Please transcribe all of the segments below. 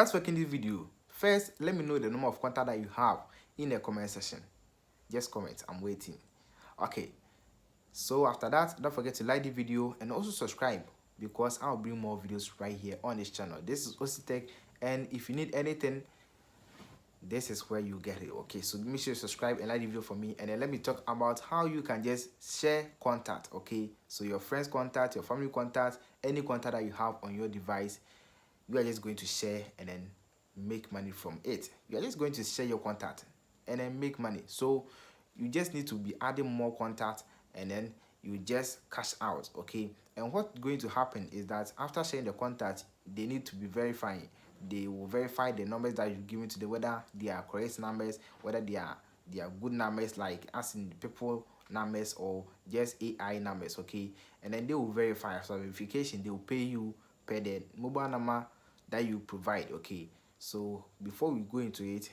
That's working this video. First, let me know the number of contact that you have in the comment section. Just comment, I'm waiting. Okay, so after that, don't forget to like the video and also subscribe, because I'll bring more videos right here on this channel. This is OC-Tech, and if you need anything, this is where you get it. Okay, so make sure you subscribe and like the video for me, and then let me talk about how you can just share contact. Okay, so your friends contact, your family contact, any contact that you have on your device, you are just going to share and then make money from it. You are just going to share your contact and then make money. So you just need to be adding more contact, and then you just cash out. Okay, and what's going to happen is that after sharing the contact, they need to be verifying. They will verify the numbers that you've given to them, whether they are correct numbers, whether they are good numbers, like as in people numbers or just AI numbers. Okay, and then they will verify. After verification, they will pay you per the mobile number that you provide. Okay, so before we go into it,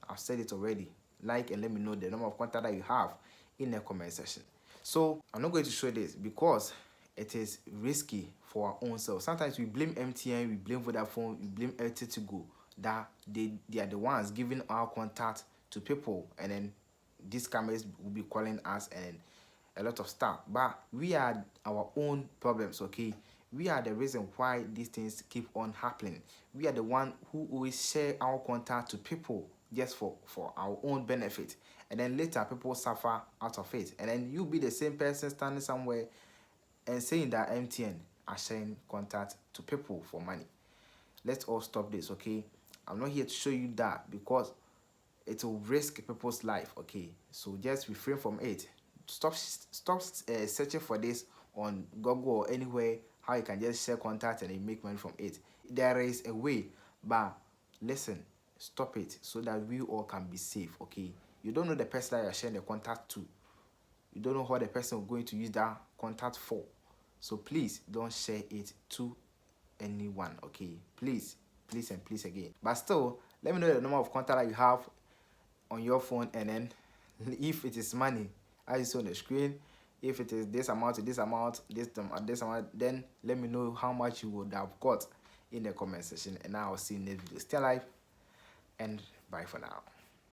I've said it already, like and let me know the number of contact that you have in the comment section. So I'm not going to show this because it is risky for our own self. Sometimes we blame MTN, we blame Vodafone, we blame Airtel that they are the ones giving our contact to people, and then these scammers will be calling us and a lot of stuff. But we are our own problems. Okay, we are the reason why these things keep on happening. We are the one who always share our contact to people just for our own benefit, and then later people suffer out of it, and then you be the same person standing somewhere and saying that MTN are sharing contact to people for money. Let's all stop this. Okay, I'm not here to show you that because it will risk people's life. Okay, so just refrain from it. Stop searching for this on Google or anywhere, how you can just share contact and you make money from it. There is a way, but listen, stop it so that we all can be safe. Okay, you don't know the person that you're sharing the contact to. You don't know what the person is going to use that contact for. So please don't share it to anyone. Okay, please and please again. But still, let me know the number of contact that you have on your phone, and then if it is money, as you see on the screen, if it is this amount to this amount, this amount, then let me know how much you would have got in the comment section, and I'll see you in the next video. Stay alive and bye for now.